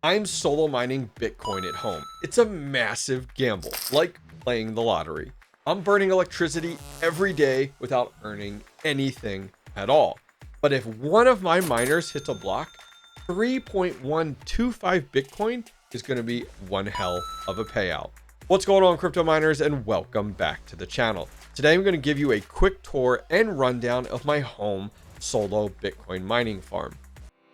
I'm solo mining Bitcoin at home. It's a massive gamble, like playing the lottery. I'm burning electricity every day without earning anything at all. But if one of my miners hits a block, 3.125 Bitcoin is going to be one hell of a payout. What's going on, crypto miners, and welcome back to the channel. Today I'm going to give you a quick tour and rundown of my home solo Bitcoin mining farm.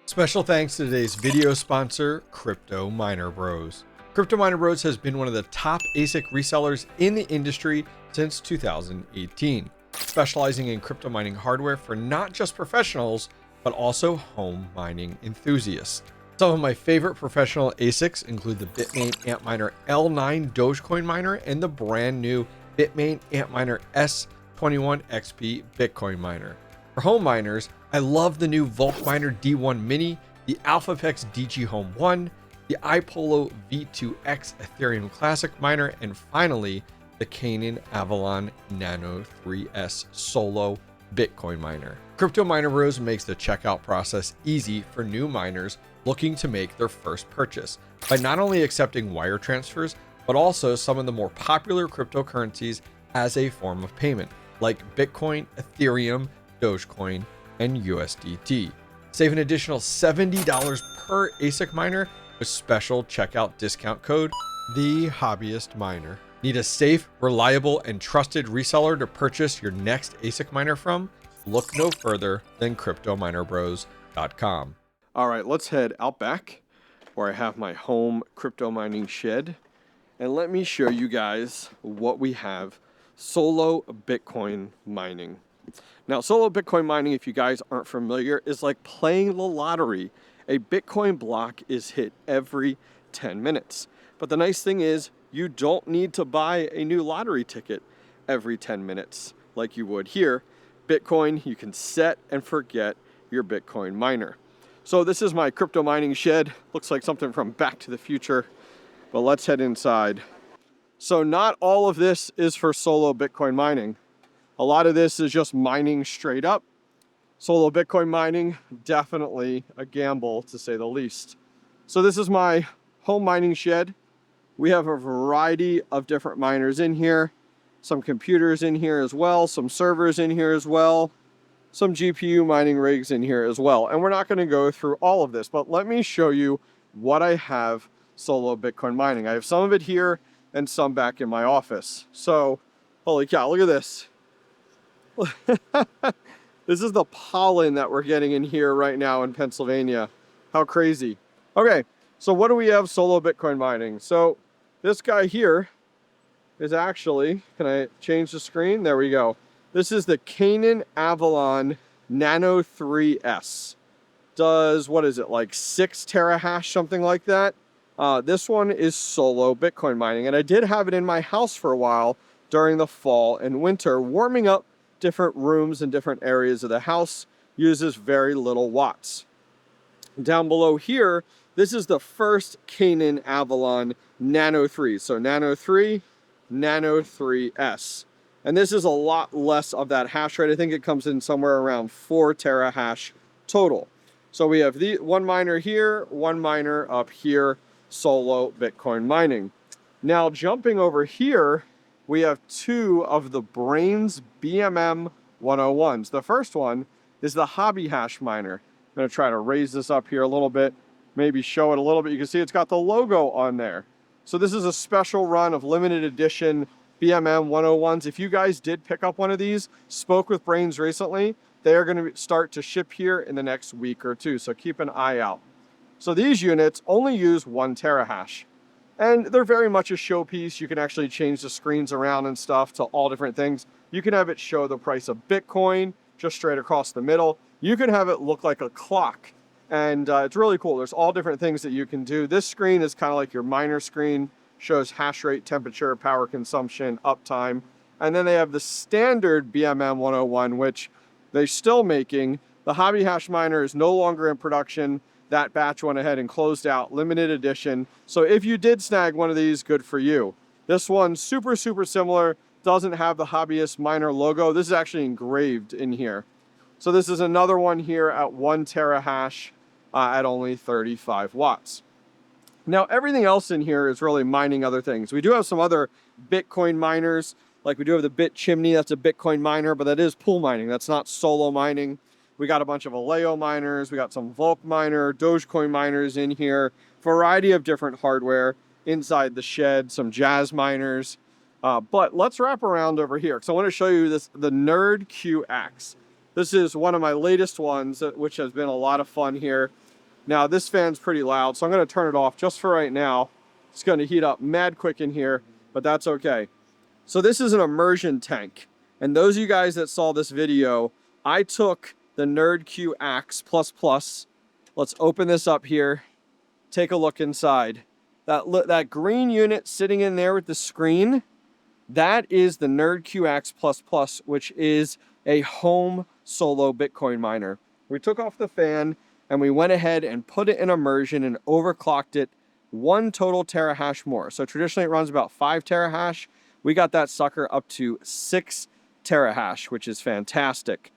Special thanks to today's video sponsor, Crypto Miner Bros. Crypto Miner Bros has been one of the top ASIC resellers in the industry since 2018, specializing in crypto mining hardware for not just professionals, but also home mining enthusiasts. Some of my favorite professional ASICs include the Bitmain Antminer L9 Dogecoin miner and the brand new Bitmain Antminer S21 XP Bitcoin miner. For home miners, I love the new Vault Miner D1 Mini, the AlphaPex DG Home 1, the iPolo V2X Ethereum Classic miner, and finally, the Canaan Avalon Nano 3S Solo Bitcoin miner. Crypto Miner Bros makes the checkout process easy for new miners looking to make their first purchase by not only accepting wire transfers, but also some of the more popular cryptocurrencies as a form of payment, like Bitcoin, Ethereum, Dogecoin, and USDT. Save an additional $70 per ASIC miner with special checkout discount code, the Hobbyist Miner. Need a safe, reliable, and trusted reseller to purchase your next ASIC miner from? Look no further than CryptoMinerBros.com. All right, let's head out back where I have my home crypto mining shed, and let me show you guys what we have solo Bitcoin mining. Now, solo Bitcoin mining, if you guys aren't familiar, is like playing the lottery. A Bitcoin block is hit every 10 minutes. But the nice thing is you don't need to buy a new lottery ticket every 10 minutes like you would here. Bitcoin, you can set and forget your Bitcoin miner. So this is my crypto mining shed. Looks like something from Back to the Future, but let's head inside. So not all of this is for solo Bitcoin mining. A lot of this is just mining straight up. Solo Bitcoin mining, definitely a gamble to say the least. So this is my home mining shed. We have a variety of different miners in here, some computers in here as well, some servers in here as well, some GPU mining rigs in here as well. And we're not going to go through all of this, but let me show you what I have solo Bitcoin mining. I have some of it here and some back in my office. So, holy cow, look at this. This is the pollen that we're getting in here right now in Pennsylvania. How crazy. Okay, so what do we have solo Bitcoin mining? So this guy here is actually, can I change the screen? There we go. This is the Canaan Avalon Nano 3S. Does, what is it, like 6 terahash, something like that? This one is solo Bitcoin mining, and I did have it in my house for a while during the fall and winter, warming up different rooms and different areas of the house. Uses very little watts. Down below here, this is the first Canaan Avalon Nano 3. So Nano 3, Nano 3S. And this is a lot less of that hash rate. I think it comes in somewhere around 4 terahash total. So we have the one miner here, one miner up here, solo Bitcoin mining. Now jumping over here, we have two of the Braiins BMM 101s. The first one is the Hobby Hash miner. I'm going to try to raise this up here a little bit, maybe show it a little bit. You can see it's got the logo on there. So this is a special run of limited edition BMM 101s. If you guys did pick up one of these, spoke with Braiins recently, they are going to start to ship here in the next week or two. So keep an eye out. So these units only use 1 terahash. And they're very much a showpiece. You can actually change the screens around and stuff to all different things. You can have it show the price of Bitcoin just straight across the middle. You can have it look like a clock. And it's really cool. There's all different things that you can do. This screen is kind of like your miner screen. Shows hash rate, temperature, power consumption, uptime. And then they have the standard BMM 101, which they're still making. The Hobby Hash miner is no longer in production. That batch went ahead and closed out, limited edition. So if you did snag one of these, good for you. This one's super similar, doesn't have the Hobbyist miner logo. This is actually engraved in here. So this is another one here at 1 terahash at only 35 watts. Now, everything else in here is really mining other things. We do have some other Bitcoin miners, like we do have the Bit Chimney, that's a Bitcoin miner, but that is pool mining. That's not solo mining. We got a bunch of Aleo miners. We got some Volk miner, Dogecoin miners in here, variety of different hardware inside the shed, some Jazz miners. But let's wrap around over here, because I want to show you this, the NerdQAxe. This is one of my latest ones, which has been a lot of fun here. Now, this fan's pretty loud, so I'm going to turn it off just for right now. It's going to heat up mad quick in here, but that's okay. So this is an immersion tank. And those of you guys that saw this video, I took the NerdQAxe++. Let's open this up here. Take a look inside. That green unit sitting in there with the screen, that is the NerdQAxe++, which is a home solo Bitcoin miner. We took off the fan and we went ahead and put it in immersion and overclocked it 1 total terahash more. So traditionally it runs about 5 terahash. We got that sucker up to 6 terahash, which is fantastic.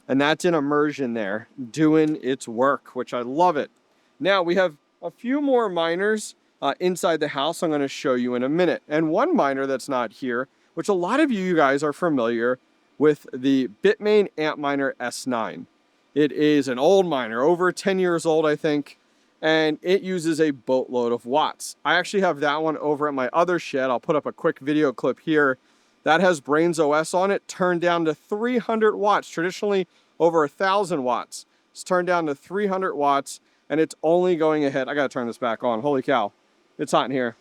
And that's in immersion there, doing its work, which I love it. Now we have a few more miners inside the house I'm going to show you in a minute. And one miner that's not here, which a lot of you guys are familiar with, the Bitmain Antminer S9. It is an old miner, over 10 years old, I think, and it uses a boatload of watts. I actually have that one over at my other shed. I'll put up a quick video clip here. That has Braiins OS on it, turned down to 300 watts, traditionally over 1,000 watts. It's turned down to 300 watts, and it's only going ahead. I gotta turn this back on, holy cow. It's hot in here.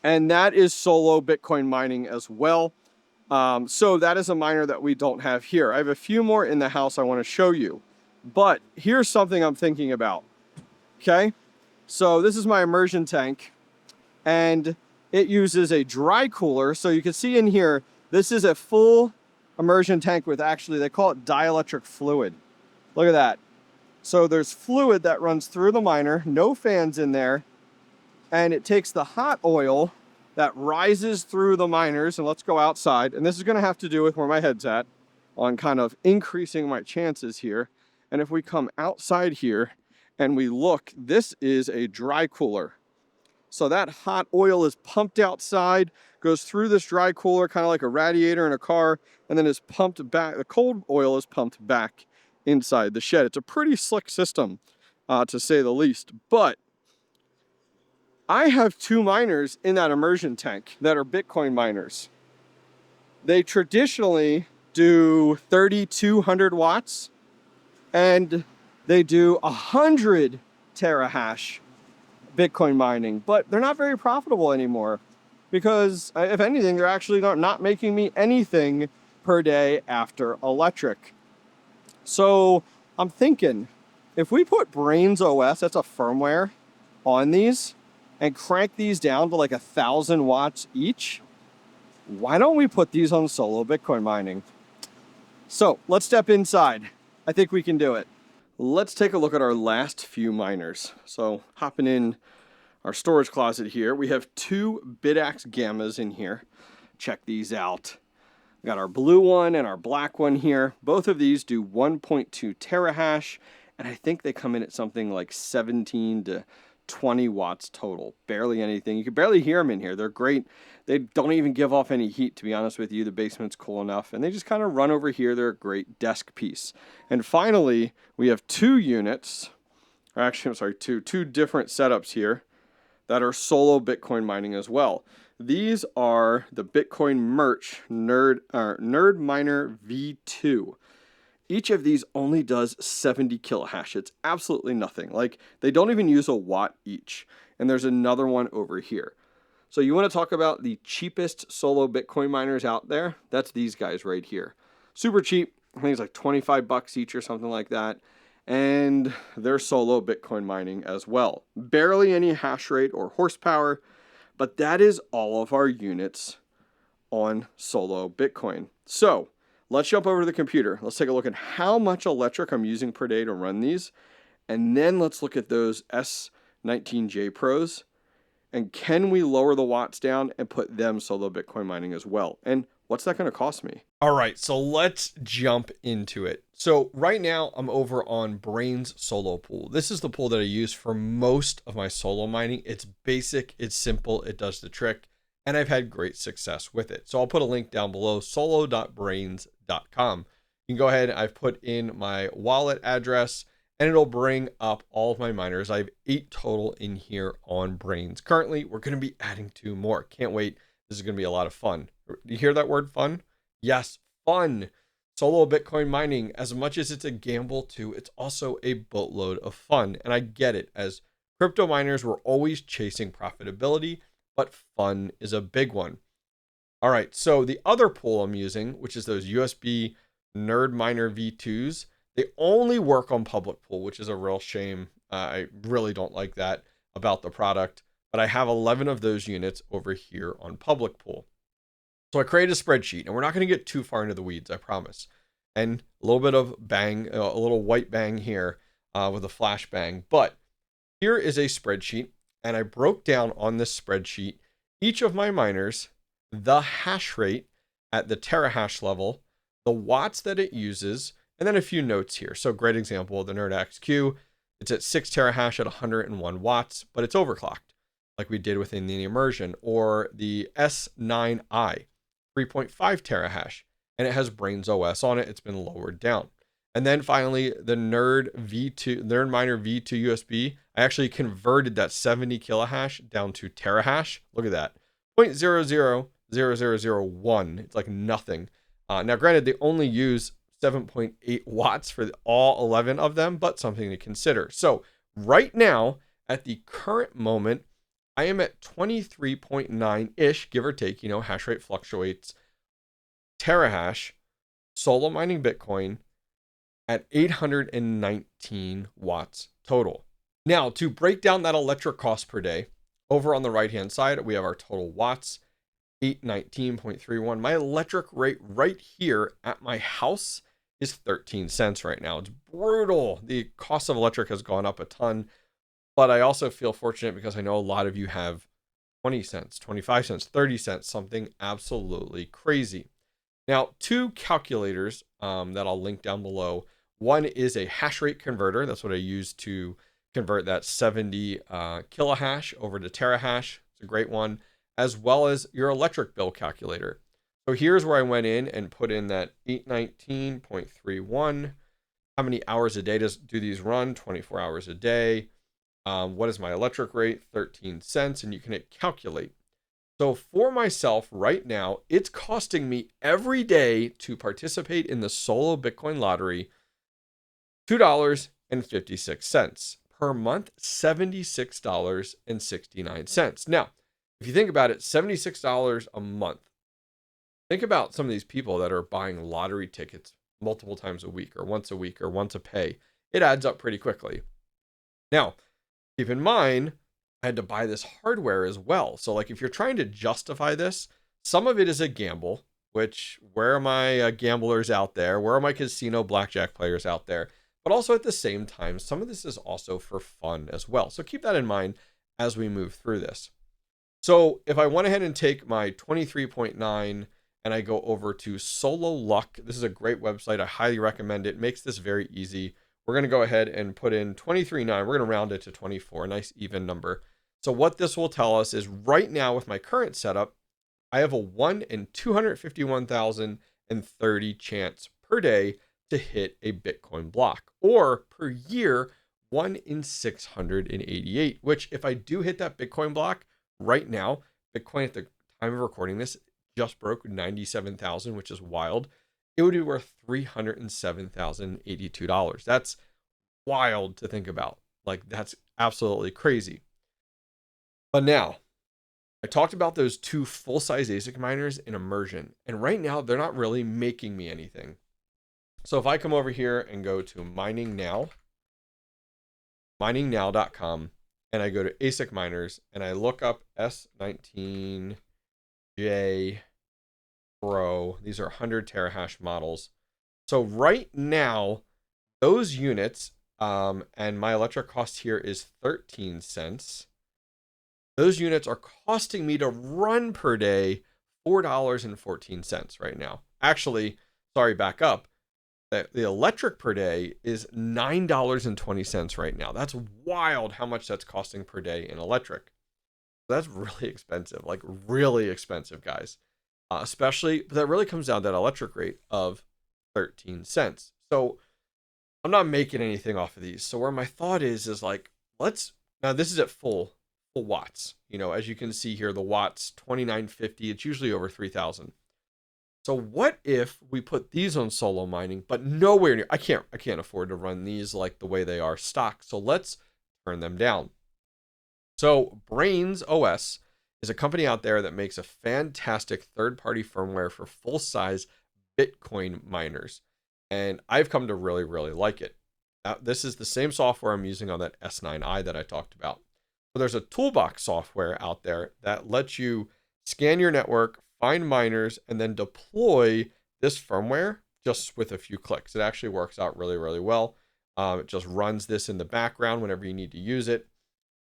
And that is solo Bitcoin mining as well. So that is a miner that we don't have here. I have a few more in the house I want to show you. But here's something I'm thinking about. Okay? So this is my immersion tank. And it uses a dry cooler. So you can see in here, this is a full immersion tank with, actually, they call it dielectric fluid. Look at that. So there's fluid that runs through the miner, no fans in there. And it takes the hot oil that rises through the miners, and let's go outside. And this is gonna have to do with where my head's at on kind of increasing my chances here. And if we come outside here and we look, this is a dry cooler. So that hot oil is pumped outside, goes through this dry cooler, kind of like a radiator in a car, and then is pumped back. The cold oil is pumped back inside the shed. It's a pretty slick system, to say the least. But I have 2 miners in that immersion tank that are Bitcoin miners. They traditionally do 3,200 watts, and they do 100 terahash Bitcoin mining, but they're not very profitable anymore because, if anything, they're actually not making me anything per day after electric. So I'm thinking, if we put Braiins OS, that's a firmware, on these, and crank these down to like 1,000 watts each, why don't we put these on solo Bitcoin mining? So let's step inside. I think we can do it. Let's take a look at our last few miners. So hopping in our storage closet here, we have 2 Bitaxe Gammas in here. Check these out. We got our blue one and our black one here. Both of these do 1.2 terahash, and I think they come in at something like 17 to 20 watts total. Barely anything. You can barely hear them in here. They're great. They don't even give off any heat, to be honest with you. The basement's cool enough, and they just kind of run over here. They're a great desk piece. And finally, we have 2 units, or actually, I'm sorry, two different setups here that are solo Bitcoin mining as well. These are the Bitcoin Merch NerdMiner V2. Each of these only does 70 kilohash. It's absolutely nothing. Like, they don't even use a watt each. And there's another one over here. So you want to talk about the cheapest solo Bitcoin miners out there? That's these guys right here. Super cheap. I think it's like 25 bucks each or something like that. And they're solo Bitcoin mining as well. Barely any hash rate or horsepower, but that is all of our units on solo Bitcoin. So let's jump over to the computer. Let's take a look at how much electric I'm using per day to run these. And then let's look at those S19J Pros. And can we lower the watts down and put them solo Bitcoin mining as well? And what's that going to cost me? All right, so let's jump into it. So right now I'm over on Braiins Solo Pool. This is the pool that I use for most of my solo mining. It's basic, it's simple, it does the trick, and I've had great success with it. So I'll put a link down below, solo.braiins.com. You can go ahead, I've put in my wallet address, and it'll bring up all of my miners. I have 8 total in here on Braiins. Currently, we're going to be adding 2 more. Can't wait. This is going to be a lot of fun. You hear that word, fun? Yes, fun. Solo Bitcoin mining, as much as it's a gamble too, it's also a boatload of fun. And I get it, as crypto miners, we're always chasing profitability, but fun is a big one. All right, so the other pool I'm using, which is those USB NerdMiner V2s, they only work on public pool, which is a real shame. I really don't like that about the product, but I have 11 of those units over here on public pool. So I created a spreadsheet, and we're not going to get too far into the weeds, I promise. And a little bit of bang, a little white bang here with a flash bang. But here is a spreadsheet, and I broke down on this spreadsheet each of my miners, the hash rate at the terahash level, the watts that it uses, and then a few notes here. So great example, the NerdQAxe Q, it's at 6 terahash at 101 watts, but it's overclocked, like we did within the Immersion, or the S9i. 3.5 terahash, and it has Braiins OS on it. It's been lowered down. And then finally, the NerdMiner V2 USB. I actually converted that 70 kilohash down to terahash. Look at that, 0.000001. It's like nothing. Now, granted, they only use 7.8 watts for all 11 of them, but something to consider. So right now, at the current moment, I am at 23.9-ish, give or take, hash rate fluctuates, terahash, solo mining Bitcoin at 819 watts total. Now, to break down that electric cost per day, over on the right-hand side, we have our total watts, 819.31. My electric rate right here at my house is 13 cents right now. It's brutal. The cost of electric has gone up a ton. But I also feel fortunate because I know a lot of you have 20 cents, 25 cents, 30 cents, something absolutely crazy. Now, 2 calculators that I'll link down below. One is a hash rate converter. That's what I use to convert that 70 kilohash over to terahash. It's a great one, as well as your electric bill calculator. So here's where I went in and put in that 819.31. How many hours a day do these run? 24 hours a day. What is my electric rate? 13 cents, and you can hit calculate. So for myself right now, it's costing me every day to participate in the solo Bitcoin lottery $2.56 per month, $76.69. Now, if you think about it, $76 a month. Think about some of these people that are buying lottery tickets multiple times a week or once a pay. It adds up pretty quickly. Now, keep in mind, I had to buy this hardware as well. So like if you're trying to justify this, some of it is a gamble, which where are my gamblers out there? Where are my casino blackjack players out there? But also at the same time, some of this is also for fun as well. So keep that in mind as we move through this. So if I went ahead and take my 23.9 and I go over to Solo Luck, this is a great website. I highly recommend it. It makes this very easy. We're going to go ahead and put in 23.9. We're going to round it to 24, a nice even number. So what this will tell us is right now with my current setup, I have a 1 in 251,030 chance per day to hit a Bitcoin block, or per year, 1 in 688, which if I do hit that Bitcoin block right now, Bitcoin at the time of recording this just broke 97,000, which is wild. It would be worth $307,082. That's wild to think about. Like, that's absolutely crazy. But now, I talked about those 2 full-size ASIC miners in Immersion, and right now they're not really making me anything. So if I come over here and go to Mining Now, miningnow.com, and I go to ASIC miners, and I look up S19J Pro. These are 100 terahash models. So right now, those units, and my electric cost here is 13 cents. Those units are costing me to run per day $4.14 right now. actually, sorry, back up. The electric per day is $9.20 right now. That's wild how much that's costing per day in electric. That's really expensive, like really expensive, guys. Especially, but that really comes down to that electric rate of 13 cents. So I'm not making anything off of these. So where my thought is like, now this is at full watts. You know, as you can see here, the watts 2950. It's usually over 3,000. So what if we put these on solo mining, but nowhere near? I can't afford to run these like the way they are stock. So let's turn them down. So Braiins OS is a company out there that makes a fantastic third-party firmware for full-size Bitcoin miners. And I've come to really, really like it. Now, this is the same software I'm using on that S9i that I talked about. So there's a toolbox software out there that lets you scan your network, find miners, and then deploy this firmware just with a few clicks. It actually works out really, really well. It just runs this in the background whenever you need to use it.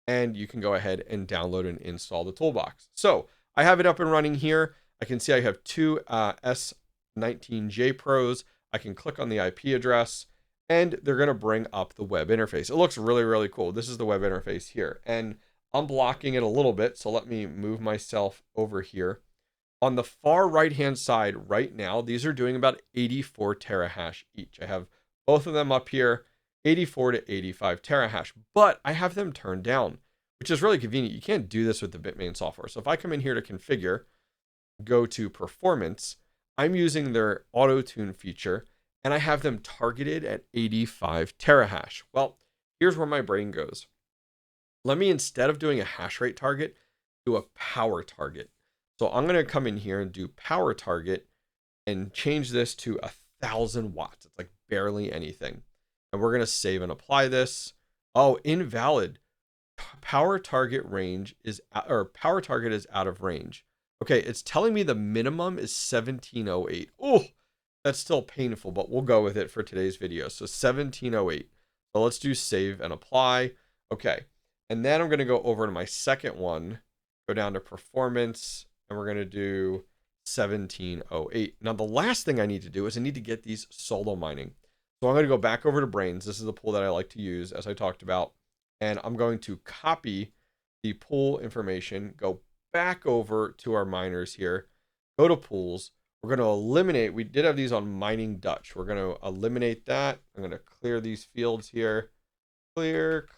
And you can go ahead and download and install the toolbox. So I have it up and running here. I can see I have two S19J Pros. I can click on the IP address and they're going to bring up the web interface. It looks really, really cool. This is the web interface here. And I'm blocking it a little bit. So let me move myself over here. On the far right-hand side right now, these are doing about 84 terahash each. I have both of them up here. 84 to 85 terahash, but I have them turned down, which is really convenient. You can't do this with the Bitmain software. So if I come in here to configure, go to performance, I'm using their auto tune feature and I have them targeted at 85 terahash. Well, here's where my brain goes. Let me, instead of doing a hash rate target, do a power target. So I'm going to come in here and do power target and change this to 1,000 watts. It's like barely anything. And we're going to save and apply this. Oh, invalid. Power target is out of range. Okay, it's telling me the minimum is 1708. Oh, that's still painful, but we'll go with it for today's video. So 1708. So let's do save and apply. Okay. And then I'm going to go over to my second one, go down to performance, and we're going to do 1708. Now, the last thing I need to do is I need to get these solo mining. So I'm going to go back over to Braiins. This is the pool that I like to use, as I talked about. And I'm going to copy the pool information, go back over to our miners here, go to pools. We're going to eliminate, we did have these on mining Dutch. We're going to eliminate that. I'm going to clear these fields here. Clear.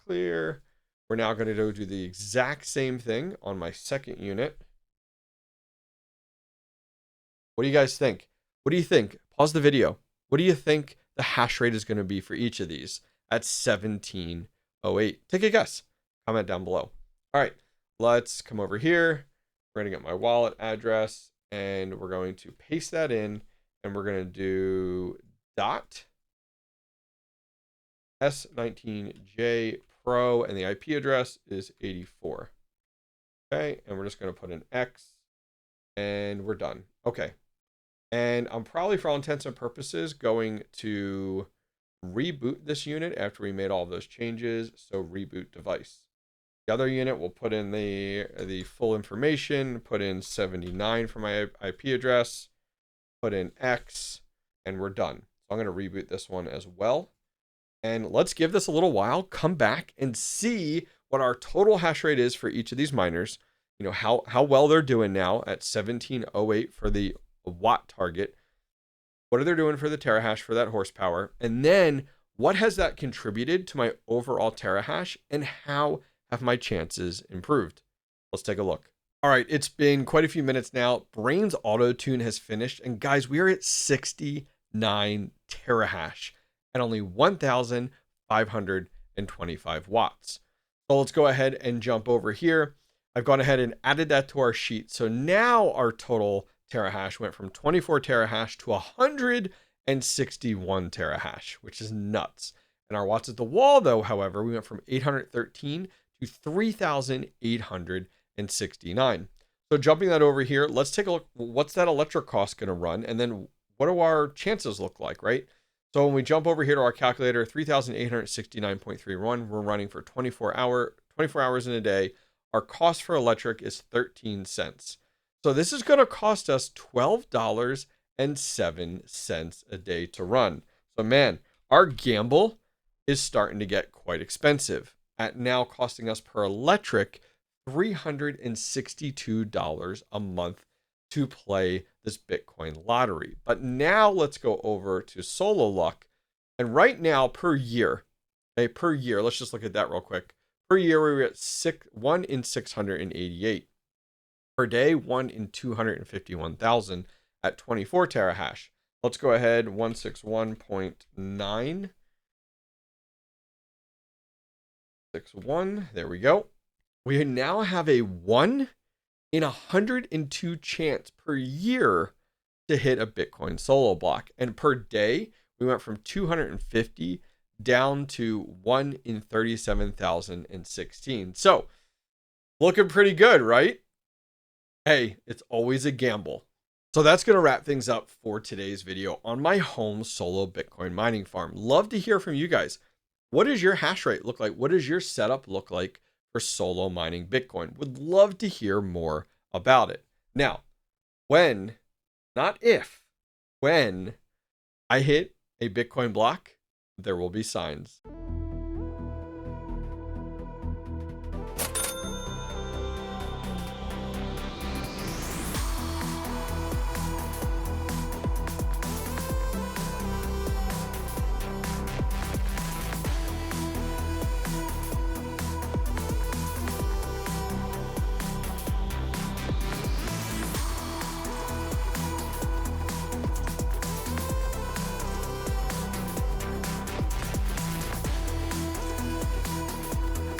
We're now going to go do the exact same thing on my second unit. What do you guys think? What do you think? Pause the video. What do you think the hash rate is going to be for each of these at 1708? Take a guess. Comment down below. All right, let's come over here. We're going to get my wallet address and we're going to paste that in and we're going to do dot S19J Pro and the IP address is 84. Okay, and we're just going to put an X and we're done. Okay. And I'm probably, for all intents and purposes, going to reboot this unit after we made all of those changes. So reboot device. The other unit, we'll put in the full information, put in 79 for my IP address, put in X, and we're done. So I'm going to reboot this one as well. And let's give this a little while, come back and see what our total hash rate is for each of these miners. You know, how well they're doing now at 1708 for the watt target. What are they doing for the terahash for that horsepower? And then what has that contributed to my overall terahash and how have my chances improved? Let's take a look. All right, it's been quite a few minutes now. Braiins auto tune has finished. And guys, we are at 69 terahash at only 1,525 watts. So let's go ahead and jump over here. I've gone ahead and added that to our sheet. So now our total terahash went from 24 terahash to 161 terahash, which is nuts. And our watts at the wall, though, however, we went from 813 to 3,869. So jumping that over here, let's take a look. What's that electric cost going to run? And then what do our chances look like, right? So when we jump over here to our calculator, 3,869.31, we're running for 24 hours in a day. Our cost for electric is 13 cents. So this is going to cost us $12 $1.07 a day to run. So man, our gamble is starting to get quite expensive, at now costing us per electric $362 a month to play this Bitcoin lottery. But now let's go over to Solo Luck. And right now per year, let's just look at that real quick. Per year, we're at 1 in 688. Per day, 1 in 251,000 at 24 terahash. Let's go ahead, 161.961. There we go. We now have a 1 in 102 chance per year to hit a Bitcoin solo block. And per day, we went from 250 down to 1 in 37,016. So looking pretty good, right? Hey, it's always a gamble. So that's going to wrap things up for today's video on my home solo Bitcoin mining farm. Love to hear from you guys. What does your hash rate look like? What does your setup look like for solo mining Bitcoin? Would love to hear more about it. Now, when, not if, when I hit a Bitcoin block, there will be signs.